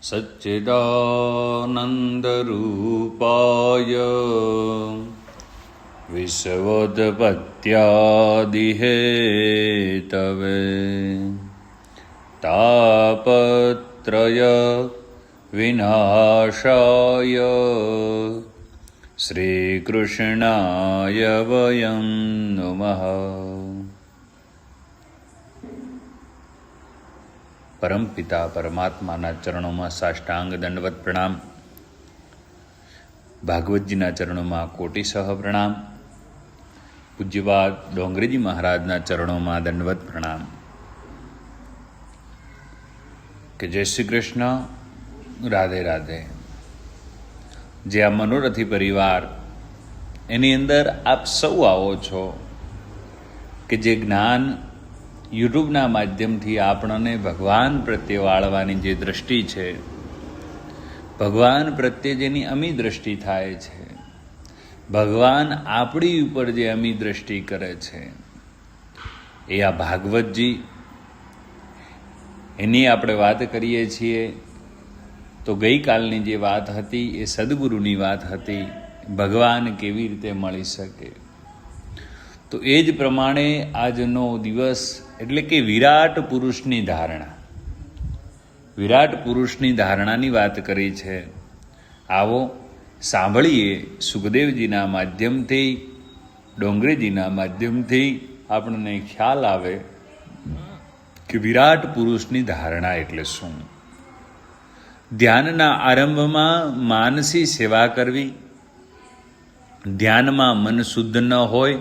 सच्चिदानन्दरूपाय विश्वोत्पत्त्यादिहेतवे तापत्रय विनाशाय श्रीकृष्णाय वयं नुमः। परमपिता परमात्माना चरणों साष्टांग दंडवत प्रणाम। भागवतजीना चरणों कोटिसह प्रणाम। पूज्यपाद डोंगरेजी महाराजना चरणों में दंडवत प्रणाम। कि जय श्री कृष्ण, राधे राधे। जे आ मनोरथी परिवार एनी अंदर आप सौ आवो छो कि जे ज्ञान यूट्यूबना माध्यमथी आपणे भगवान प्रत्ये वाळवानी जे दृष्टि है, भगवान प्रत्ये जेनी अमी दृष्टि थाय छे, भगवान आपणी उपर जे अमी दृष्टि करे छे, ए आ भागवतजी एनी आपणे वात करीए छीए। तो गई कालनी जे वात हती ए सद्गुरुनी वात हती, भगवान केवी रीते मळी शके। तो ए ज प्रमाणे आजनो दिवस એટલે કે વિરાટ પુરુષની ધારણા, વિરાટ પુરુષની ધારણાની વાત કરી છે। આવો સાંભળીએ સુખદેવજીના માધ્યમથી, ડોંગરેજીના માધ્યમથી આપણને ખ્યાલ આવે કે વિરાટ પુરુષની ધારણા એટલે શું। ધ્યાનના આરંભમાં માનસી સેવા કરવી, ધ્યાનમાં મન શુદ્ધ ન હોય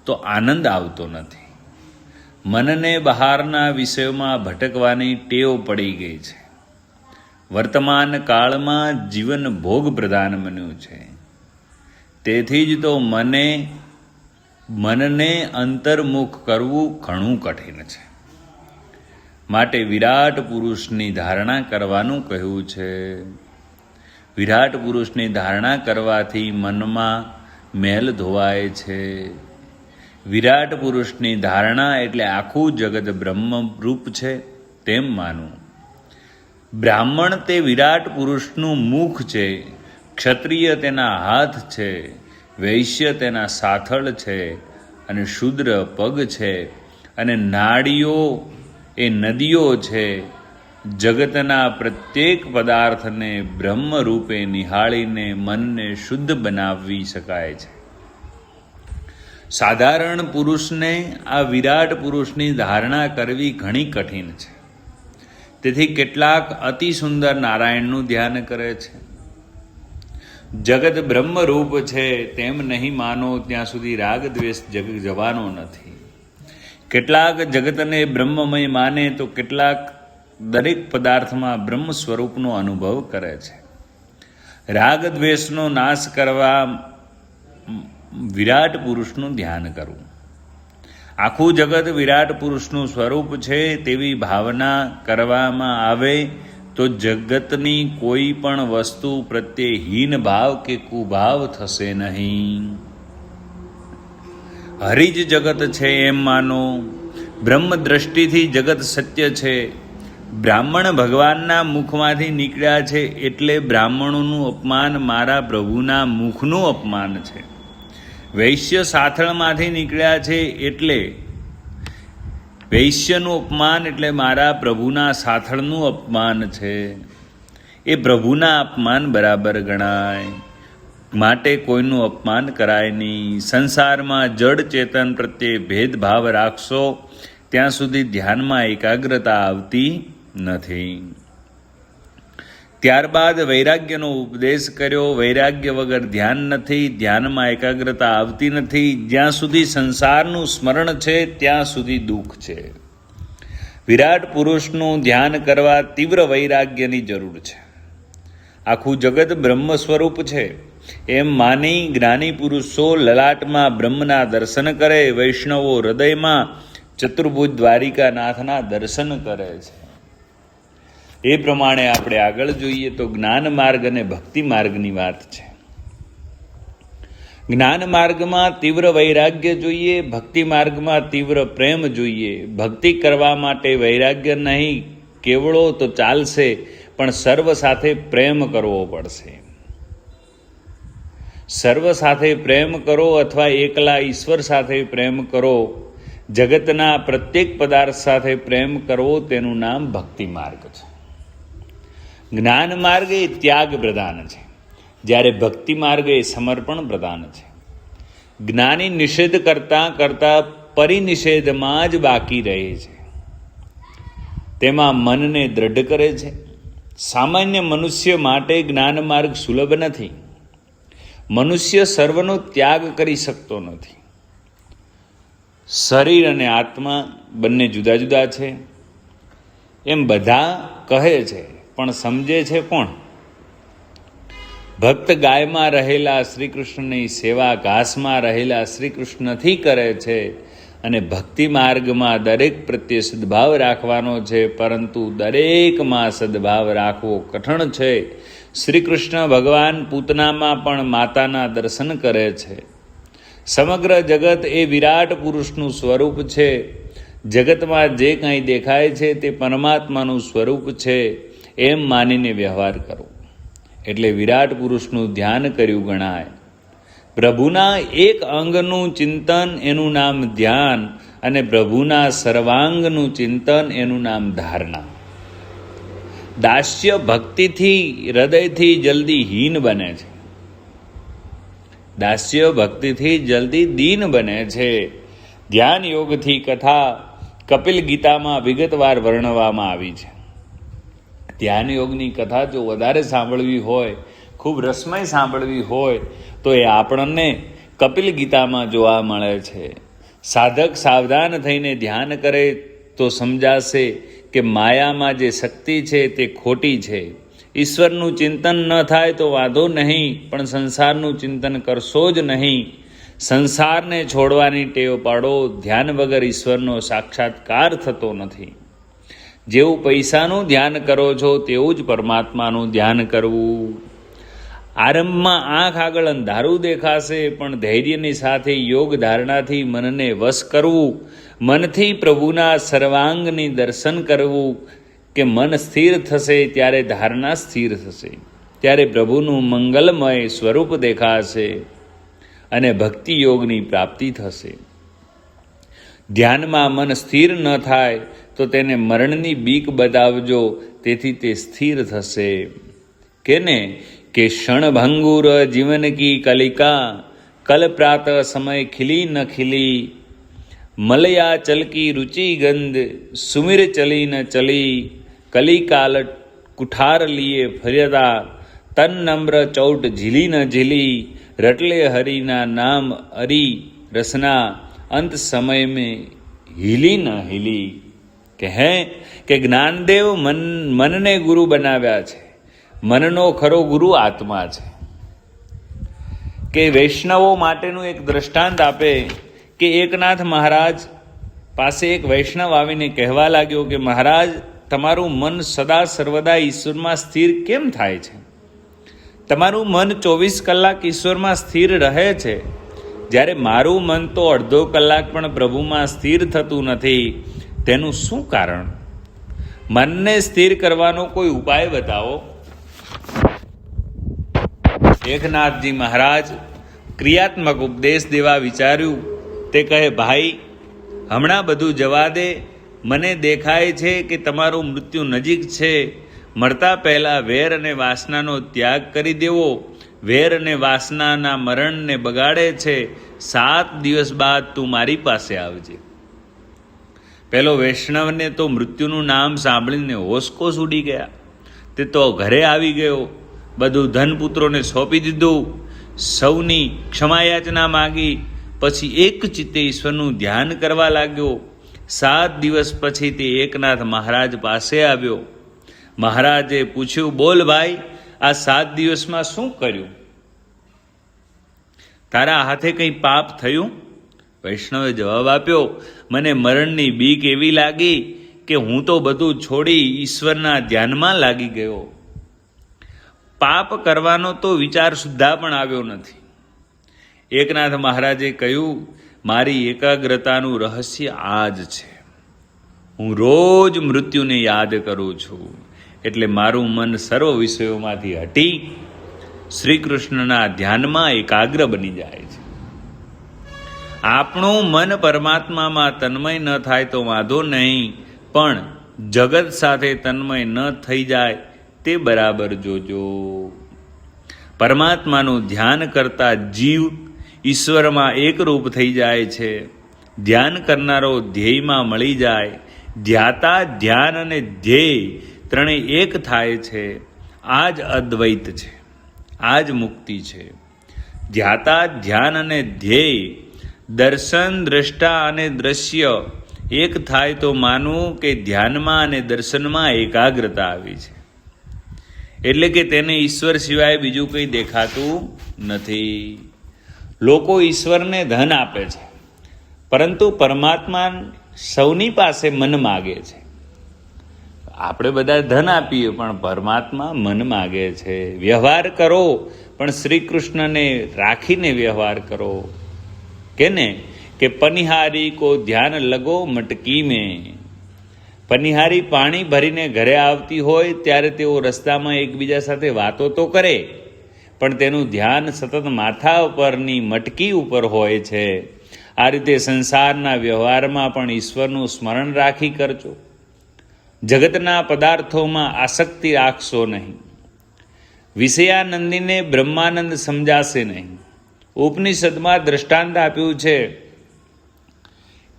તો આનંદ આવતો નથી। मनने बहारना विषयों में भटकवानी टेव पड़ी गई है। वर्तमान काल में जीवन भोग प्रधान बन्यु है। तेथी ज तो मनने अंतर्मुख करवू घणुं कठिन है। माटे विराट पुरुषनी धारणा करवानुं कह्युं छे। विराट पुरुषनी धारणा करवाथी मनमा मेल धोवाय छे। विराट पुरुषनी धारणा एटले आखू जगत ब्रह्म रूप छे तेम मानवुं। ब्राह्मण ते विराट पुरुषनुं मुख छे, क्षत्रिय तेना हाथ छे, वैश्य तेना साथळ छे, अने शूद्र पग छे, अने नाड़ीओ ए नदीओ छे। जगतना प्रत्येक पदार्थने ब्रह्म रूपे निहाळीने मनने शुद्ध बनावी शकाय छे। साधारण पुरुष ने आ विराट पुरुषनी धारणा करवी घणी कठिन है। तेथी केटलाक अति सुंदर नारायणनु ध्यान करे छे। जगत ब्रह्म रूप है तेम नहीं मानो त्या सुधी राग द्वेष जवानो नथी। केटलाक जगतने ब्रह्ममय माने तो केटलाक दरेक पदार्थ में ब्रह्म स्वरूपनो अनुभव करे छे। राग द्वेषनो नाश करवा विराट पुरुषનું ध्यान કરવું। આખું જગત વિરાટ પુરુષનું સ્વરૂપ છે તેવી ભાવના કરવામાં આવે તો જગતની કોઈ પણ વસ્તુ પ્રત્યે હીન ભાવ કે કુભાવ થશે નહીં। હરિ જ જગત છે એમ માનો। બ્રહ્મ દ્રષ્ટિથી જગત સત્ય છે। બ્રાહ્મણ ભગવાનના મુખમાંથી નીકળ્યા છે એટલે બ્રાહ્મણોનું અપમાન મારા પ્રભુના મુખનું અપમાન છે। वैश्य साथळमांथी निकळ्या छे एटले वैश्यनुं अपमान एटले मारा प्रभुना साथळनुं अपमान छे। ए प्रभुना अपमान बराबर गणाय। माटे कोईनुं अपमान कराय नहीं। संसारमां जड़ चेतन प्रत्ये भेदभाव राखशो त्यां सुधी ध्यानमां एकाग्रता आवती नथी। त्यारबाद वैराग्यनो उपदेश कर्यो। वैराग्य वगर ध्यान नथी, ध्यानमां एकाग्रता आवती नथी। ज्यां सुधी संसारनुं स्मरण छे त्यां सुधी दुख छे। विराट पुरुषनुं ध्यान करवा तीव्र वैराग्यनी जरूर छे। आखुं जगत ब्रह्म स्वरूप छे एम मानी ज्ञानी पुरुषो ललाटमां ब्रह्मना दर्शन करे। वैष्णवो हृदयमां चतुर्भुज द्वारिकानाथना दर्शन करे छे। એ પ્રમાણે આપણે આગળ જોઈએ તો જ્ઞાન માર્ગ અને ભક્તિ માર્ગની વાત છે। જ્ઞાન માર્ગમાં તીવ્ર વૈરાગ્ય જોઈએ, ભક્તિ માર્ગમાં તીવ્ર પ્રેમ જોઈએ। ભક્તિ કરવા માટે વૈરાગ્ય નહીં કેવળો તો ચાલશે, પણ સર્વ સાથે પ્રેમ કરવો પડશે. સર્વ સાથે પ્રેમ કરો અથવા એકલા ઈશ્વર સાથે પ્રેમ કરો, જગતના પ્રત્યેક પદાર્થ સાથે પ્રેમ કરવો, તેનું નામ ભક્તિ માર્ગ છે. જ્ઞાન માર્ગ એ ત્યાગ પ્રધાન છે, જ્યારે ભક્તિ માર્ગ એ સમર્પણ પ્રધાન છે. જ્ઞાની નિષેધ કરતાં કરતાં પરિનિષેધમાં જ બાકી રહે છે, તેમાં મનને દ્રઢ કરે છે. સામાન્ય મનુષ્ય માટે જ્ઞાન માર્ગ સુલભ નથી. મનુષ્ય સર્વનો ત્યાગ કરી શકતો નથી. શરીર અને આત્મા બંને જુદા જુદા છે એમ બધા કહે છે, પણ સમજે છે કોણ? ભક્ત ગાયમાં રહેલા શ્રી કૃષ્ણની સેવા ઘાસમાં રહેલા શ્રી કૃષ્ણથી કરે છે, અને ભક્તિ માર્ગમાં દરેક પ્રત્યે સદભાવ રાખવાનો છે, પરંતુ દરેકમાં સદભાવ રાખવો કઠણ છે. શ્રી કૃષ્ણ ભગવાન પૂતનામાં પણ માતાના દર્શન કરે છે. સમગ્ર જગત એ વિરાટ પુરુષનું સ્વરૂપ છે. જગતમાં જે કંઈ દેખાય છે તે પરમાત્માનું સ્વરૂપ છે એમ માનીને વ્યવહાર કરો, એટલે વિરાટ પુરુષનું ધ્યાન કર્યું ગણાય. પ્રભુના એક અંગનું ચિંતન એનું નામ ધ્યાન, અને પ્રભુના સર્વાંગનું ચિંતન એનું નામ ધારણા. દાસ્ય ભક્તિથી હૃદયથી જલ્દી હીન બને છે. દાસ્ય ભક્તિથી જલ્દી દીન બને છે. ધ્યાન યોગથી કથા કપિલ ગીતામાં વિગતવાર વર્ણવવામાં આવી છે. ધ્યાન યોગની કથા જો વધારે સાંભળવી હોય, ખૂબ રસમય સાંભળવી હોય, તો એ આપણને કપિલ ગીતામાં જોવા મળે છે. સાધક સાવધાન થઈને ધ્યાન કરે તો સમજાશે કે માયામાં જે શક્તિ છે તે ખોટી છે. ઈશ્વરનું ચિંતન ન થાય તો વાંધો નહીં, પણ સંસારનું ચિંતન કરશો જ નહીં. સંસારને છોડવાની ટેવ પાડો. ધ્યાન વગર ઈશ્વરનો સાક્ષાત્કાર થતો નથી. જેવું પૈસાનું ધ્યાન કરો છો તેવું જ પરમાત્માનું ધ્યાન કરવું. આરંભમાં આંખ આગળ અંધારું દેખાશે, પણ ધૈર્યની સાથે યોગ ધારણાથી મનને વશ કરવું, મનથી પ્રભુના સર્વાંગની દર્શન કરવું, કે મન સ્થિર થશે ત્યારે ધારણા સ્થિર થશે, ત્યારે પ્રભુનું મંગલમય સ્વરૂપ દેખાશે અને ભક્તિ યોગની પ્રાપ્તિ થશે. ધ્યાનમાં મન સ્થિર ન થાય તો તેને મરણની બીક બતાવજો, તેથી તે સ્થિર થશે. કેને કે ક્ષણભંગુર જીવન કી કલિકા, કલ પ્રાત સમય ખીલી ન ખીલી, મલયા ચલકી રુચિ ગંધ, સુમિર ચલી ન ચલી, કલિકાલ કુઠાર લીએ ફર્યતા, તન નમ્ર ચૌટ ઝીલી ન ઝીલી, રટલે હરિના નામ હરી રસના, અંત સમય મેં હિલી ન હિલી. કે જ્ઞાનદેવ મનને ગુરુ બનાવ્યા છે. મનનો ખરો ગુરુ આત્મા છે. કે વૈષ્ણવો માટેનું એક દ્રષ્ટાંત આપે કે એકનાથ મહારાજ પાસે એક વૈષ્ણવ આવીને કહેવા લાગ્યો કે મહારાજ, તમારું મન સદા સર્વદા ઈશ્વરમાં સ્થિર કેમ થાય છે? તમારું મન 24 કલાક ઈશ્વરમાં સ્થિર રહે છે, જ્યારે મારું મન તો અડધો કલાક પણ પ્રભુમાં સ્થિર થતું નથી. તેનું શું કારણ? મનને સ્થિર કરવાનો કોઈ ઉપાય બતાવો. એકનાથજી મહારાજ ક્રિયાત્મક ઉપદેશ દેવા વિચાર્યું. તે કહે, ભાઈ, હમણાં બધું જવા દે. મને દેખાય છે કે તમારું મૃત્યુ નજીક છે. મરતા પહેલાં વેર અને વાસનાનો ત્યાગ કરી દેવો. વેર અને વાસનાના મરણને બગાડે છે. 7 દિવસ બાદ તું મારી પાસે આવજે. પેલો વૈષ્ણવને તો મૃત્યુનું નામ સાંભળીને હોશકોશ ઉડી ગયા. તે તો ઘરે આવી ગયો, બધું ધનપુત્રોને સોંપી દીધું, સૌની ક્ષમાયાચના માગી, પછી એક ચિત્તે ઈશ્વરનું ધ્યાન કરવા લાગ્યો. 7 દિવસ પછી તે એકનાથ મહારાજ પાસે આવ્યો. મહારાજે પૂછ્યું, બોલ ભાઈ, આ 7 દિવસમાં શું કર્યું? તારા હાથે કંઈ પાપ થયું? વૈષ્ણવે જવાબ આપ્યો, મને મરણની બીક એવી લાગી કે હું તો બધું છોડી ઈશ્વરના ધ્યાનમાં લાગી ગયો. પાપ કરવાનો તો વિચાર સુદ્ધા પણ આવ્યો નથી. એકનાથ મહારાજે કહ્યું, મારી એકાગ્રતાનું રહસ્ય આ જ છે. હું રોજ મૃત્યુને યાદ કરું છું. એટલે મારું મન સર્વ વિષયોમાંથી હટી શ્રી કૃષ્ણના ધ્યાનમાં એકાગ્ર બની જાય છે. આપણું મન પરમાત્મામાં તન્મય ન થાય તો વાંધો નહીં, પણ જગત સાથે તન્મય ન થઈ જાય તે બરાબર જોજો. પરમાત્માનું ધ્યાન કરતા જીવ ઈશ્વરમાં એકરૂપ થઈ જાય છે. ધ્યાન કરનારો ધ્યેયમાં મળી જાય. ધ્યાતા, ધ્યાન અને ધ્યેય ત્રણેય એક થાય છે. આ જ અદ્વૈત છે, આ જ મુક્તિ છે. ધ્યાતા, ધ્યાન અને ધ્યેય, દર્શન, દ્રષ્ટા અને દ્રશ્ય એક થાય તો માનવું કે ધ્યાનમાં અને દર્શનમાં એકાગ્રતા આવી છે. એટલે કે તેને ઈશ્વર સિવાય બીજું કંઈ દેખાતું નથી. લોકો ઈશ્વરને ધન આપે છે, પરંતુ પરમાત્મા સૌની પાસે મન માગે છે. આપણે બધા ધન આપીએ, પણ પરમાત્મા મન માગે છે. વ્યવહાર કરો, પણ શ્રી કૃષ્ણને રાખીને વ્યવહાર કરો. કે પનિહારી કો ધ્યાન લગો મટકી મેં. પનિહારી પાણી ભરીને ઘરે આવતી હોય ત્યારે તેઓ રસ્તામાં એકબીજા સાથે વાતો તો કરે, પણ તેનું ધ્યાન સતત માથા ઉપરની મટકી ઉપર હોય છે. આ રીતે સંસારના વ્યવહારમાં પણ ઈશ્વરનું સ્મરણ રાખી કરજો. જગતના પદાર્થોમાં આસક્તિ રાખશો નહીં. વિષયાનંદીને બ્રહ્માનંદ સમજાશે નહીં. ઉપનિષદમાં દ્રષ્ટાંત આપ્યું છે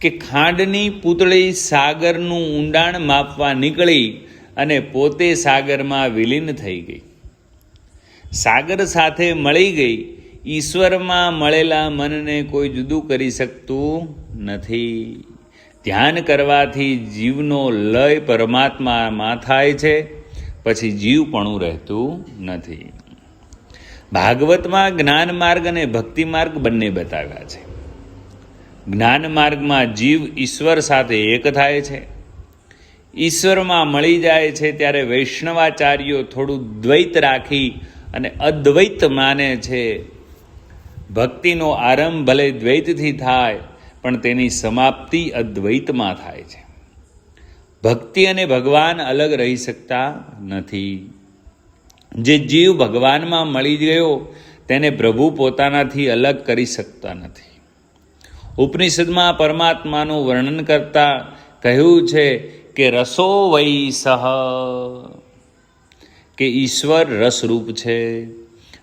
કે ખાંડની પૂતળી સાગરનું ઊંડાણ માપવા નીકળી અને પોતે સાગરમાં વિલીન થઈ ગઈ. સાગર સાથે મળી ગઈ. ઈશ્વરમાં મળેલા મનને કોઈ જુદું કરી શકતું નથી. ધ્યાન કરવાથી જીવનો લય પરમાત્મામાં થાય છે, પછી જીવપણું રહેતું નથી. ભાગવતમાં જ્ઞાન માર્ગ અને ભક્તિ માર્ગ બંને બતાવ્યા છે. જ્ઞાન માર્ગમાં જીવ ઈશ્વર સાથે એક થાય છે. ઈશ્વરમાં મળી જાય છે ત્યારે વૈષ્ણવાચાર્યો થોડું દ્વૈત રાખી અને અદ્વૈત માને છે. ભક્તિનો આરંભ ભલે દ્વૈતથી થાય, પણ તેની સમાપ્તિ અદ્વૈતમાં થાય છે. ભક્તિ અને ભગવાન અલગ રહી શકતા નથી. જે જીવ ભગવાનમાં મળી ગયો તેને પ્રભુ પોતાનાથી અલગ કરી શકતા નથી. ઉપનિષદમાં પરમાત્માનું વર્ણન કરતા કહ્યું છે કે રસો વૈ સહ, કે ઈશ્વર રસરૂપ છે.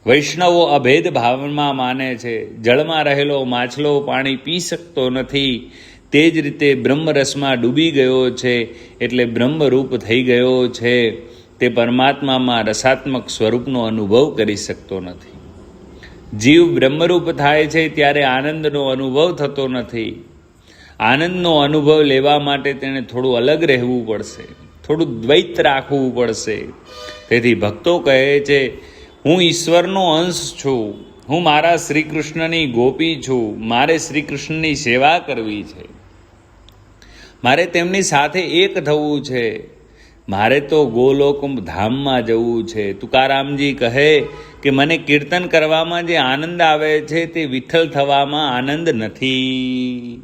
વૈષ્ણવો અભેદ ભાવમાં માને છે. જળમાં રહેલો માછલો પાણી પી શકતો નથી, તે જ રીતે બ્રહ્મરસમાં ડૂબી ગયો છે, એટલે બ્રહ્મરૂપ થઈ ગયો છે. તે પરમાત્મામાં રસાત્મક સ્વરૂપનો અનુભવ કરી શકતો નથી. જીવ બ્રહ્મરૂપ થાય છે ત્યારે આનંદનો અનુભવ થતો નથી. આનંદનો અનુભવ લેવા માટે તેને થોડું અલગ રહેવું પડશે, થોડું દ્વૈત રાખવું પડશે. તેથી ભક્તો કહે છે, હું ઈશ્વરનો અંશ છું, હું મારા શ્રી કૃષ્ણની ગોપી છું, મારે શ્રી કૃષ્ણની સેવા કરવી છે, મારે તેમની સાથે એક થવું છે, મારે તો ગોલોક ધામમાં જવું છે. તુકારામજી કહે કે મને કીર્તન કરવામાં જે આનંદ આવે છે તે વિઠ્ઠલ થવામાં આનંદ નથી.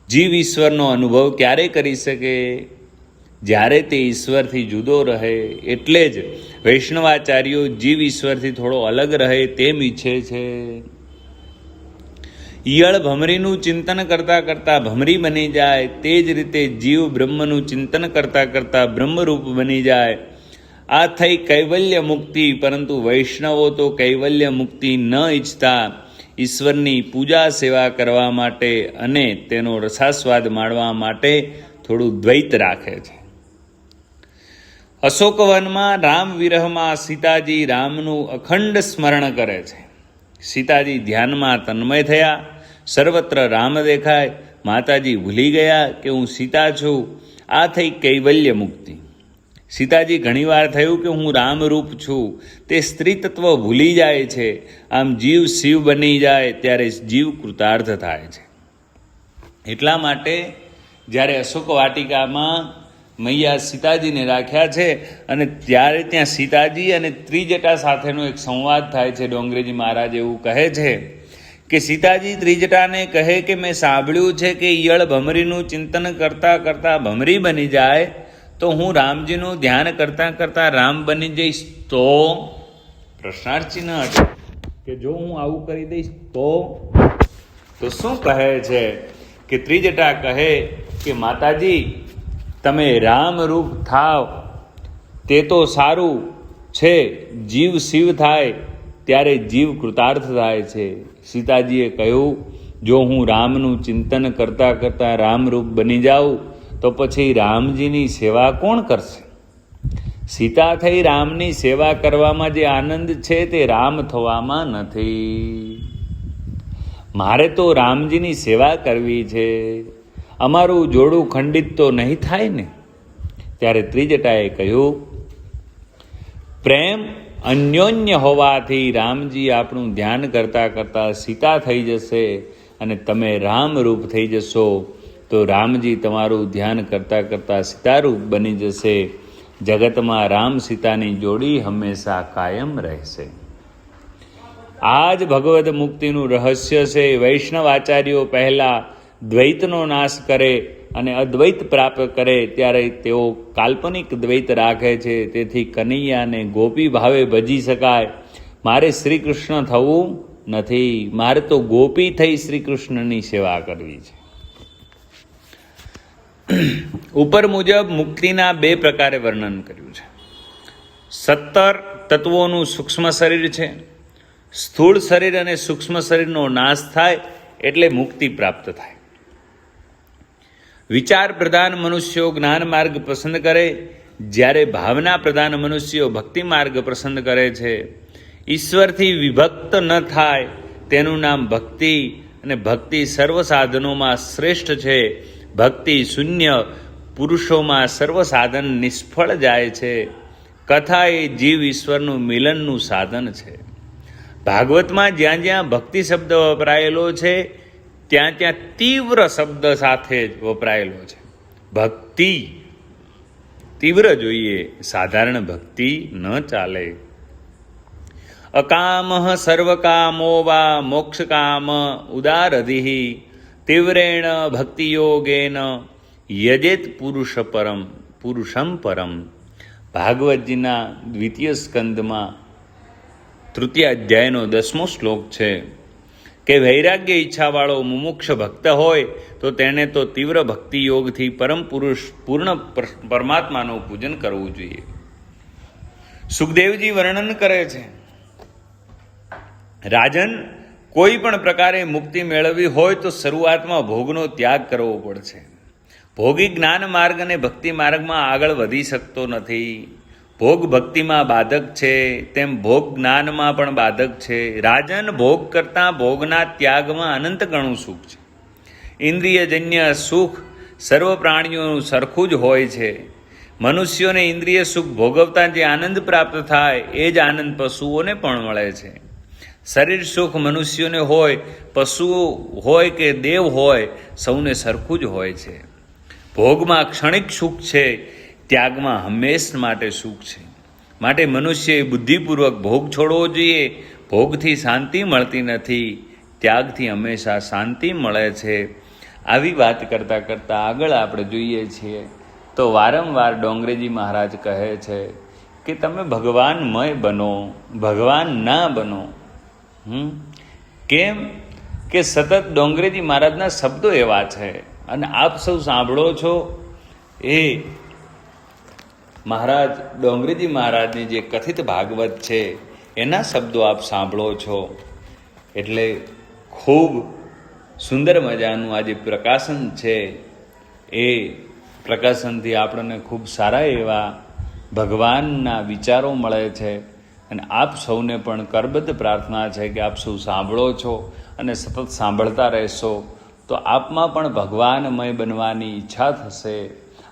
જીવ ઈશ્વરનો અનુભવ ક્યારે કરી શકે? જ્યારે તે ઈશ્વરથી જુદો રહે. એટલે જ વૈષ્ણવાચાર્યો જીવ ઈશ્વરથી થોડો અલગ રહે તેમ ઈચ્છે છે. ઈયળ ભમરીનું ચિંતન કરતાં કરતાં ભમરી બની જાય, તે જ રીતે જીવ બ્રહ્મનું ચિંતન કરતાં કરતાં બ્રહ્મરૂપ બની જાય. આ થઈ કૈવલ્ય મુક્તિ. પરંતુ વૈષ્ણવો તો કૈવલ્ય મુક્તિ ન ઈચ્છતા ઈશ્વરની પૂજા સેવા કરવા માટે અને તેનો રસાસ્વાદ માણવા માટે થોડું દ્વૈત રાખે છે. અશોકવનમાં રામ વિરહમાં સીતાજી રામનું અખંડ સ્મરણ કરે છે. સીતાજી ધ્યાનમાં તન્મય થયા. સર્વત્ર રામ દેખાય. માતાજી ભૂલી ગયા કે હું સીતા છું. આ થઈ કૈવલ્ય મુક્તિ. સીતાજી ઘણીવાર થયું કે હું રામરૂપ છું. તે સ્ત્રી તત્વ ભૂલી જાય છે. આમ જીવ શિવ બની જાય ત્યારે જીવ કૃતાર્થ થાય છે. એટલા માટે જ્યારે અશોક વાટિકામાં મૈયા સીતાજીને રાખ્યા છે અને ત્યારે ત્યાં સીતાજી અને ત્રિજટા સાથેનો એક સંવાદ થાય છે. ડોંગરેજી મહારાજ એવું કહે છે કે સીતાજી ત્રિજટાને કહે કે મેં સાંભળ્યું છે કે ઈયળ ભમરીનું ચિંતન કરતાં કરતાં ભમરી બની જાય, તો હું રામજીનું ધ્યાન કરતાં કરતાં રામ બની જઈશ તો પ્રશ્નાર્થ ચિહ્ન હતો કે જો હું આવું કરી દઈશ તો શું કહે છે કે ત્રિજટા કહે કે માતાજી તમે રામરૂપ થાવ તે તો સારું છે, જીવ શિવ થાય ત્યારે જીવ કૃતાર્થ થાય છે. સીતાજીએ કહ્યું જો હું રામનું ચિંતન કરતાં કરતાં રામરૂપ બની જાઉં તો પછી રામજીની સેવા કોણ કરશે? સીતા થઈ રામની સેવા કરવામાં જે આનંદ છે તે રામ થવામાં નથી. મારે તો રામજીની સેવા કરવી છે, અમારું જોડું ખંડિત તો નહીં થાય ને. ત્યારે ત્રિજટાએ કહ્યું પ્રેમ અન્યોન્ય હોવાથી રામજી આપણું ધ્યાન કરતાં કરતાં સીતા થઈ જશે અને તમે રામરૂપ થઈ જશો તો રામજી તમારું ધ્યાન કરતાં કરતાં સીતારૂપ બની જશે. જગતમાં રામ સીતાની જોડી હંમેશા કાયમ રહેશે. આ જ ભગવદ મુક્તિનું રહસ્ય છે. વૈષ્ણવ આચાર્યો પહેલાં દ્વૈતનો નાશ કરે અને અદ્વૈત પ્રાપ્ત કરે ત્યારે તેઓ કાલ્પનિક દ્વૈત રાખે છે. તેથી કનૈયાને ગોપી ભાવે ભજી શકાય. મારે શ્રી કૃષ્ણ થવું નથી, મારે તો ગોપી થઈ શ્રી કૃષ્ણની સેવા કરવી છે. ઉપર મુજબ મુક્તિના 2 પ્રકારે વર્ણન કર્યું છે. 17 તત્વોનું સૂક્ષ્મ શરીર છે. સ્થૂળ શરીર અને સૂક્ષ્મ શરીરનો નાશ થાય એટલે મુક્તિ પ્રાપ્ત થાય. વિચાર પ્રધાન મનુષ્યો જ્ઞાન માર્ગ પસંદ કરે, જ્યારે ભાવના પ્રધાન મનુષ્યો ભક્તિ માર્ગ પસંદ કરે છે. ઈશ્વરથી વિભક્ત ન થાય તેનું નામ ભક્તિ, અને ભક્તિ સર્વ સાધનોમાં શ્રેષ્ઠ છે. ભક્તિ શૂન્ય પુરુષોમાં સર્વ સાધન નિષ્ફળ જાય છે. કથા એ જીવ ઈશ્વરનું મિલનનું સાધન છે. ભાગવતમાં જ્યાં જ્યાં ભક્તિ શબ્દ વપરાયેલો છે ત્યાં ત્યાં તીવ્ર શબ્દ સાથે જ વપરાયેલો છે. ભક્તિ તીવ્ર જોઈએ, સાધારણ ભક્તિ ન ચાલે. અકામ સર્વકામો વા મોક્ષકામ ઉદારધિ તીવ્રેણ ભક્તિયોગેન યજેત પુરુષમ પરમ. ભાગવતજીના 2ય સ્કંદમાં 3ય અધ્યાયનો 10મો શ્લોક છે કે વૈરાગ્ય ઈચ્છાવાળો મુમુક્ષ ભક્ત હોય તો તેણે તો તીવ્ર ભક્તિ યોગથી પરમ પુરુષ પૂર્ણ પરમાત્માનું પૂજન કરવું જોઈએ. સુખદેવજી વર્ણન કરે છે રાજન, કોઈ પણ પ્રકારે મુક્તિ મેળવવી હોય તો શરૂઆતમાં ભોગનો ત્યાગ કરવો પડશે. ભોગી જ્ઞાન માર્ગ અને ભક્તિ માર્ગમાં આગળ વધી શકતો નથી. ભોગ ભક્તિમાં બાધક છે તેમ ભોગ જ્ઞાનમાં પણ બાધક છે. રાજન, ભોગ કરતાં ભોગના ત્યાગમાં અનંત ગણું સુખ છે. ઇન્દ્રિયજન્ય સુખ સર્વ પ્રાણીઓનું સરખું જ હોય છે. મનુષ્યોને ઇન્દ્રિય સુખ ભોગવતા જે આનંદ પ્રાપ્ત થાય એ જ આનંદ પશુઓને પણ મળે છે. શરીર સુખ મનુષ્યોને હોય, પશુઓ હોય કે દેવ હોય, સૌને સરખું જ હોય છે. ભોગમાં ક્ષણિક સુખ છે, ત્યાગમાં હંમેશ માટે સુખ છે. માટે મનુષ્યએ બુદ્ધિપૂર્વક ભોગ છોડવો જોઈએ. ભોગથી શાંતિ મળતી નથી, ત્યાગથી હંમેશા શાંતિ મળે છે. આવી વાત કરતાં કરતાં આગળ આપણે જોઈએ છીએ તો વારંવાર ડોંગરેજી મહારાજ કહે છે કે તમે ભગવાનમય બનો, ભગવાન ના બનો. કેમ કે સતત ડોંગરેજી મહારાજના શબ્દો એવા છે અને આપ સૌ સાંભળો છો. એ મહારાજ ડોંગરેજી મહારાજની જે કથિત ભાગવત છે એના શબ્દો આપ સાંભળો છો. એટલે ખૂબ સુંદર મજાનું આ જે પ્રકાશન છે એ પ્રકાશનથી આપણને ખૂબ સારા એવા ભગવાનના વિચારો મળે છે. અને આપ સૌને પણ કરબદ્ધ પ્રાર્થના છે કે આપ સૌ સાંભળો છો અને સતત સાંભળતા રહેશો તો આપમાં પણ ભગવાનમય બનવાની ઈચ્છા થશે.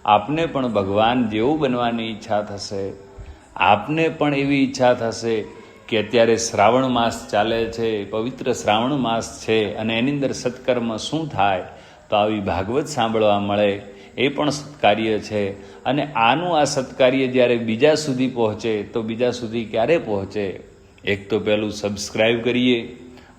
આપને પણ ભગવાન જેવું બનવાની ઈચ્છા થશે. આપને પણ એવી ઈચ્છા થશે કે અત્યારે શ્રાવણ માસ ચાલે છે, પવિત્ર શ્રાવણ માસ છે અને એની અંદર સત્કર્મ શું થાય તો આવી ભાગવત સાંભળવા મળે એ પણ સત્કાર્ય છે. અને આનું આ સત્કાર્ય જ્યારે બીજા સુધી પહોંચે તો બીજા સુધી ક્યારે પહોંચે? એક તો પહેલું સબસ્ક્રાઈબ કરીએ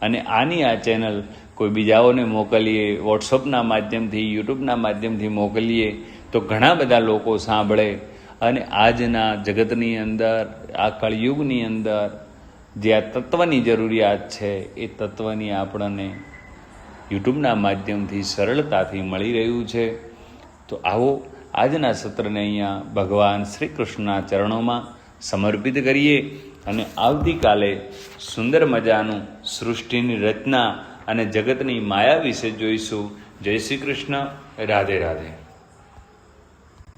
અને આની આ ચેનલ કોઈ બીજાઓને મોકલીએ, વોટ્સઅપના માધ્યમથી, યુટ્યુબના માધ્યમથી મોકલીએ તો તો ઘણા બધા લોકો સાંભળે અને આજના જગતની અંદર, આ કળિયુગની અંદર જે આ તત્વની જરૂરિયાત છે એ તત્વની આપણને યુટ્યુબના માધ્યમથી સરળતાથી મળી રહ્યું છે. તો આવો આજના સત્રને અહીંયા ભગવાન શ્રી કૃષ્ણના ચરણોમાં સમર્પિત કરીએ અને આવતીકાલે સુંદર મજાનું સૃષ્ટિની રચના અને જગતની માયા વિશે જોઈશું. જય શ્રી કૃષ્ણ. રાધે રાધે.